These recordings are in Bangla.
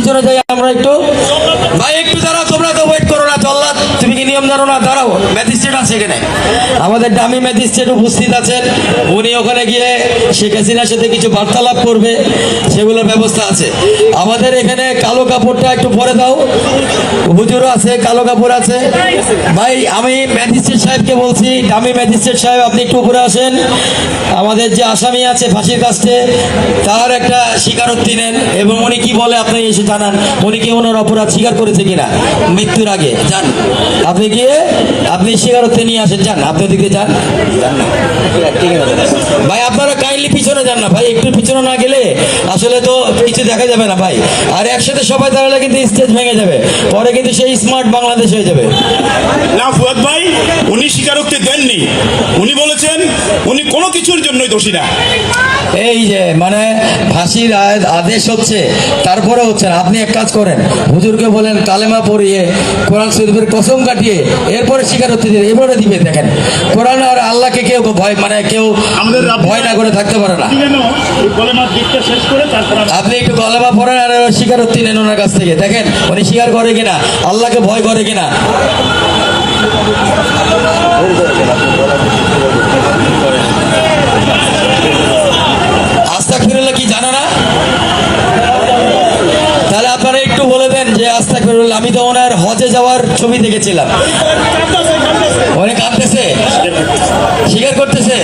পিছনে যাই আমরা একটু। ভাই একটু দাঁড়াও, তোমরা তো ওয়েট করো না। জল্লাদ তুমি কি নিয়ম জানো না? দাঁড়াও, ম্যাজিস্ট্রেট আছে এখানে, আমাদের দামি ম্যাজিস্ট্রেট উপস্থিত আছেন। উনি ওখানে গিয়ে শেখ হাসিনার সাথে কিছু বার্তালাপ করবে, সেগুলোর ব্যবস্থা আছে। আমাদের এখানে কালো কাপড়টা একটু পরে দাও। হুজুরও আছে, কালো কাপড় আছে। ভাই আমি ম্যাজিস্ট্রেট সাহেবকে বলছি, দামি ম্যাজিস্ট্রেট সাহেব আপনি একটু উপরে আসেন। আমাদের যে আসামি আছে ফাঁসির কাছে, তার একটা স্বীকারোক্তি নেন এবং উনি কি বলে আপনি এসে জানান। উনি কি ওনার অপরাধ স্বীকার করেছে কিনা মৃত্যুর আগে, যান আপনি গিয়ে আপনি স্বীকারোক্তি নিয়ে আসেন। যান আপনি ওদিকে যান। ভাই আপনারা কাইন্ডলি পিছনে যান না ভাই, একটু পিছনে না গেলে আসলে তো কিছু দেখা যাবে না ভাই। আর একসাথে সবাই দাঁড়ালে কিন্তু স্টেজ ভেঙে যাবে, পরে কিন্তু সেই স্মার্ট বাংলাদেশ হয়ে যাবে। না ফুয়াদ ভাই, উনি স্বীকারোক্তি দেননি। উনি বলেছেন উনি কোনো কিছুর জন্যই দোষী না। এই যে মানে ফাঁসির আদেশ হচ্ছে, তারপরে হচ্ছে না। আপনি এক কাজ করেন, হুজুরকে বলেন কালেমা পড়িয়ে কোরআন শরীফের কসম কাটিয়ে এরপরে স্বীকারোক্তি দিয়ে এবারে দিবে। দেখেন কোরআন আর আল্লাহকে কেউ ভয় মানে কেউ ভয় না করে থাকতে পারে না। আপনি একটু কলেমা পড়েন আর স্বীকারোক্তি নেন ওনার কাছ থেকে। দেখেন উনি স্বীকার করে কিনা, আল্লাহকে ভয় করে কিনা। আস্তাগফিরুল্লাহ কি জানা না? তাহলে আপনারা একটু বলে দেন যে আস্তাগফিরুল্লাহ। আমি তো ওনার হজে যাওয়ার ছবি দেখেছিলাম, উনি কাঁদতেছে, স্বীকার করতেছে,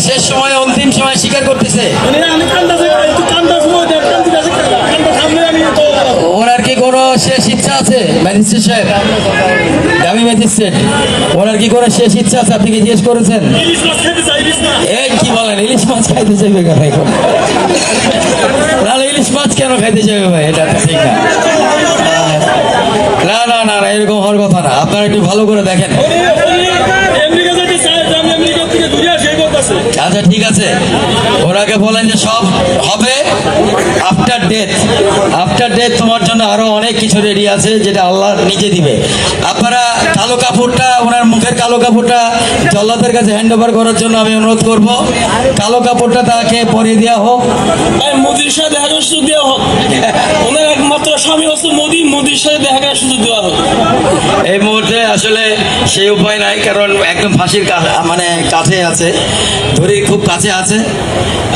শেষ সময় অন্তিম সময় স্বীকার করতেছে। ওনার কি কোনো শেষ ইচ্ছা আছে? ম্যাজিস্ট্রেট সাহেব, দামি ম্যাজিস্ট্রেট, ওনার কি কোনো শেষ ইচ্ছা আছে? আপনি কি জিজ্ঞেস করেছেন? এই কি বলেন, ইলিশ মাছ খাইতে চাইবে ভাই? তাহলে ইলিশ মাছ কেন খাইতে চাইবে ভাই? এটা তো ঠিক না। না না না না, এরকম হওয়ার কথা না। আপনারা একটু ভালো করে দেখেন। আচ্ছা ঠিক আছে, ওনাকে বলেন যে সব হবে আফটার ডেথ। আফটার ডেথ তোমার জন্য আরো অনেক কিছু রেডি আছে, যেটা আল্লাহ নিজে দিবে। আপনারা কালো কাপড়টা, ওনার মুখের কালো কাপড়টা জল্লাদের কাছে হ্যান্ড ওভার করার জন্য আমি অনুরোধ করব। কালো কাপড়টা তাকে পরিয়ে দেওয়া হোক। মোদির সাথে দেখা করার সুযোগ দেওয়া হোক। ওনার একমাত্র স্বামী হচ্ছে মোদি, মোদির সাথে দেখা করার সুযোগ দেওয়া হোক। এই মুহূর্তে আসলে সেই উপায় নাই, কারণ একদম ফাঁসির মানে কাছে আছে, ধরি খুব কাছে আছে।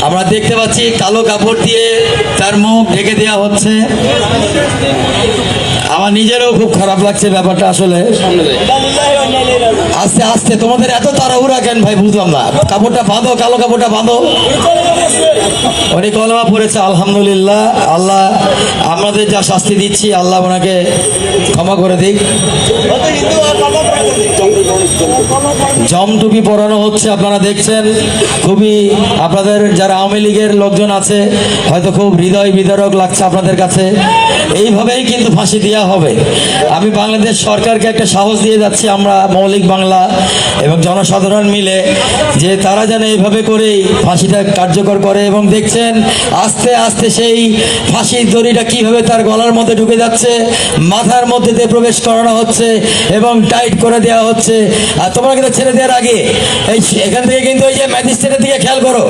আমরা দেখতে পাচ্ছি কালো কাপড় দিয়ে তার মুখ ঢেকে দেওয়া হচ্ছে। আমার নিজেরও খুব খারাপ লাগছে ব্যাপারটা আসলে। আস্তে আস্তে, তোমাদের এত তাড়াহুড়া কেন ভাই বুঝলাম না। কাপড়টা বাঁধো, কালো কাপড়টা বাঁধো। উনি কলেমা পড়েছে, আলহামদুলিল্লাহ। আল্লাহ আমাদের যা শাস্তি দিচ্ছি আল্লাহ ওনাকে ক্ষমা করে দিক। জমটুপি পরানো হচ্ছে, আপনারা দেখছেন। খুবই আপনাদের যারা আওয়ামী লীগের লোকজন আছে হয়তো খুব হৃদয় বিদারক লাগছে আপনাদের কাছে। এইভাবেই কিন্তু ফাঁসি দেওয়া হবে। আমি বাংলাদেশ সরকারকে একটা সাহস দিয়ে যাচ্ছি, আমরা মৌলিক বাংলা এবং জনসাধারণ মিলে, যে তারা যেন এইভাবে করেই ফাঁসিটা কার্যকর করে। এবং দেখছেন আস্তে আস্তে সেই ফাঁসির দড়িটা কিভাবে তার গলার মধ্যে ঢুকে যাচ্ছে, মাথার মধ্যে দিয়ে প্রবেশ করানো হচ্ছে এবং টাইট করে দেওয়া হচ্ছে। আর তোমরা কিন্তু ছেড়ে দেওয়ার আগে এই এখান থেকে কিন্তু এই যে ম্যাজিস্ট্রেটের দিকে খেয়াল করো,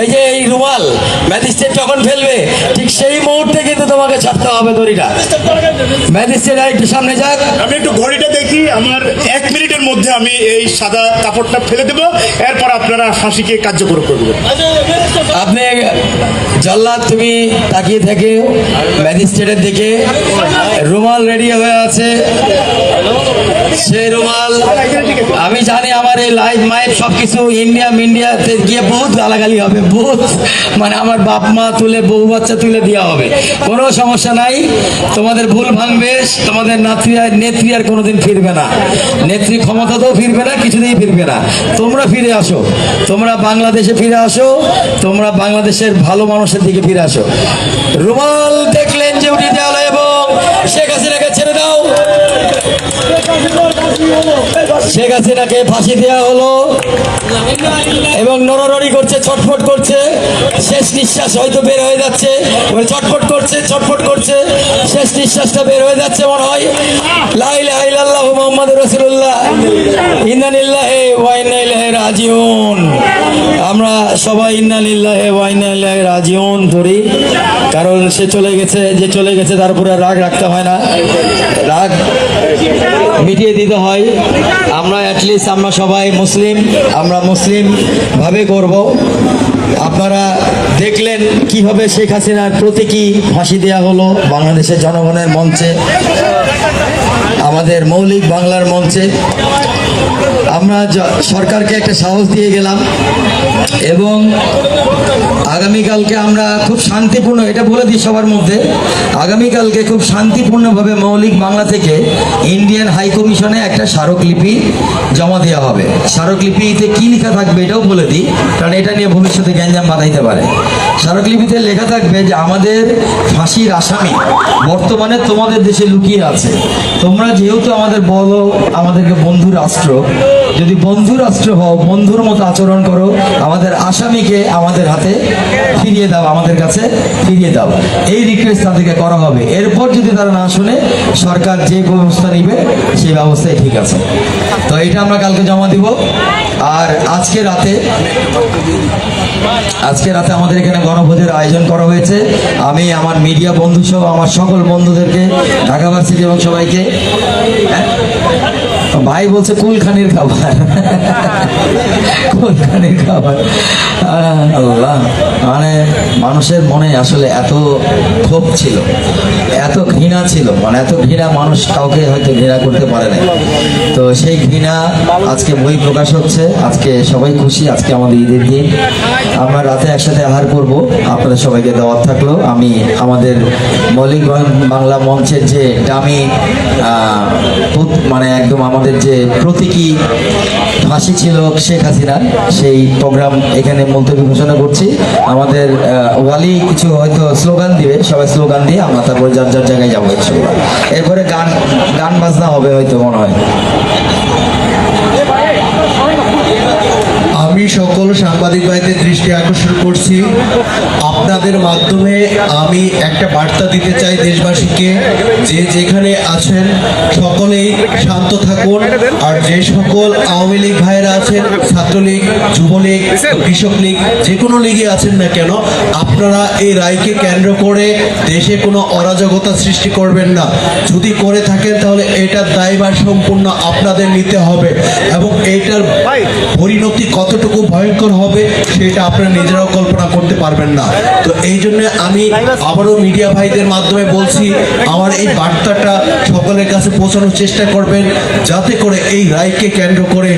এই যে এই রুমাল ম্যাজিস্ট্রেট যখন ফেলবে ঠিক সেই মুহূর্তে কিন্তু তোমাকে ছাড়তে হবে দড়িটা। ম্যাজিস্ট্রেট একটু সামনে যাক। আমি একটু ঘড়িটা দেখি, আমার 1 মিনিটের মধ্যে আমি এই সাদা কাপড়টা ফেলে দেবো, এরপর আপনারা ফাঁসিকে কার্যকর করবেন। আপনি জল্লাদ তুমি তাকিয়ে থেকে ম্যাজিস্ট্রেটের দিকে। রুমাল রেডি হয়ে আছে, সেই রুমাল আমি জানি আমার এই লাইভ মাইভ সবকিছু ইন্ডিয়াতে গিয়ে বহুত গালাগালি হবে, বহুত মানে আমার বাপ মা তুলে, বউ বাচ্চা তুলে দেওয়া হবে। কোনো সমস্যা নাই, তোমাদের ভুল ভাঙবে। তোমাদের নেত্রী আর কোনোদিন ফিরবে না, নেত্রী ক্ষমতাতেও ফিরবে না, কিছুতেই ফিরবে না। তোমরা ফিরে আসো, তোমরা বাংলাদেশে ফিরে আসো, তোমরা বাংলাদেশের ভালো মানুষের দিকে ফিরে আসো। রুমাল দেখলেন যে উঠে দেওয়া হলো এবং শেখ হাসিনাকে ছেড়ে দাও। শেখ হাসিনাকে ফাঁসি দেওয়া হলো এবং নড়ানড়ি করছে, ছটফট করছে, শেষ নিঃশ্বাস হয়তো বের হয়ে যাচ্ছে, ছটফট করছে। করছে, ছটফট করছে, শেষ নিঃশ্বাসটা বের হয়ে যাচ্ছে মনে হয়। লা ইলাহা ইল্লাল্লাহু মুহাম্মাদুর রাসূলুল্লাহ, ইন্না লিল্লাহি ওয়া ইন্না ইলাইহি রাজিউন। আমরা সবাই ইন্না লিল্লাহি ওয়া ইন্না ইলাইহি রাজিউন পড়ি, কারণ সে চলে গেছে, যে চলে গেছে তার উপরে রাগ রাখতে হয় না, রাগ মিটিয়ে দিতে হয়। আমরা অ্যাটলিস্ট আমরা সবাই মুসলিম, আমরা মুসলিম ভাবে করব। আপনারা দেখলেন কিভাবে শেখ হাসিনার প্রতীকী ফাঁসি দেওয়া হলো বাংলাদেশের জনগণের মঞ্চে, আমাদের মৌলিক বাংলার মঞ্চে। আমরা সরকারকে একটা সাহস দিয়ে গেলাম এবং আগামীকালকে আমরা খুব শান্তিপূর্ণ, এটা বলে দিই সবার মধ্যে, আগামীকালকে খুব শান্তিপূর্ণভাবে মৌলিক বাংলা থেকে ইন্ডিয়ান হাই কমিশনে একটা স্মারকলিপি জমা দেওয়া হবে। স্মারকলিপিতে কী লেখা থাকবে এটাও বলে দিই, কারণ এটা নিয়ে ভবিষ্যতে গ্যাঞ্জাম বাঁধাইতে পারে। স্মারকলিপিতে লেখা থাকবে যে আমাদের ফাঁসির আসামি বর্তমানে তোমাদের দেশে লুকিয়ে আছে। তোমরা যেহেতু আমাদের বলো আমাদেরকে বন্ধু রাষ্ট্র, যদি বন্ধু রাষ্ট্র হও, বন্ধুর মতো আচরণ করো, আমাদের আসামিকে আমাদের হাতে ফিরিয়ে দাও, আমাদের কাছে ফিরিয়ে দাও, এই রিকোয়েস্ট তাদেরকে করা হবে। এরপর যদি তারা না শুনে সরকার যে ব্যবস্থা নিবে সেই ব্যবস্থাই ঠিক আছে। তো এটা আমরা কালকে জমা দিব। আর আজকে রাতে আমাদের এখানে গণভোজের আয়োজন করা হয়েছে। আমি আমার মিডিয়া বন্ধু সহ আমার সকল বন্ধুদেরকে, ঢাকা ভার্সিটি এবং সবাইকে, ভাই বলছে কুলখানির খাবার, কুলখানির খাবার। আল্লাহ, মানে মানুষের মনে আসলে এত ক্ষোভ ছিল, এত ঘৃণা ছিল, মানে এত ঘৃণা মানুষ কাউকে হয়তো ঘৃণা করতে পারে না। তো সেই ঘৃণা আজকে বই প্রকাশ হচ্ছে। আজকে সবাই খুশি, আজকে আমাদের ঈদের দিন। আমরা রাতে একসাথে আহার করব, আপনাদের সবাইকে দাওয়াত থাকলো। আমি আমাদের মৌলিক বাংলা মঞ্চের যে দামি মানে একদম আমাদের যে প্রতীকী ফাঁসি ছিল শেখ হাসিনার, সেই প্রোগ্রাম এখানে মুলতবি ঘোষণা করছি। আমাদের ওয়ালি কিছু হয়তো স্লোগান দিবে, সবাই স্লোগান দিয়ে আমরা তারপরে যার যার জায়গায় যাবো ইনশাআল্লাহ। এরপরে গান বাজনা হবে হয়তো মনে হয়। আমি সকল সাংবাদিক ভাইদের দৃষ্টি আকর্ষণ করছি, আপনাদের মাধ্যমে আমি একটা বার্তা দিতে চাই দেশবাসীকে, যে যেখানে আছেন সকলেই শান্ত থাকুন। আর যে সকল আওয়ামী লীগ ভাইয়েরা আছেন, ছাত্রলীগ, যুবলীগ, কৃষক লীগ, যে কোনো লীগে আছেন না কেন, আপনারা এই রায়কে কেন্দ্র করে দেশে কোনো অরাজকতা সৃষ্টি করবেন না। যদি করে থাকেন তাহলে এটার দায়ভার সম্পূর্ণ আপনাদের নিতে হবে, এবং এইটার পরিণতি কতটুকু ভয়ঙ্কর হবে সেটা আপনারা নিজেরাও কল্পনা করতে পারবেন না। তো এই জন্য আমি আবারও মিডিয়া ভাইদের মাধ্যমে বলছি, আমার এই বার্তাটা সকলের কাছে পৌঁছানোর চেষ্টা করবেন, যাতে করে এই রায়কে কেন্দ্র করে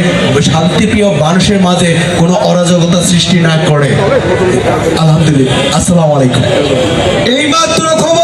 শান্তিপ্রিয় মানুষের মাঝে কোনো অরাজকতা সৃষ্টি না করে। আলহামদুলিল্লাহ, আসসালামু আলাইকুম। এইমাত্র খবর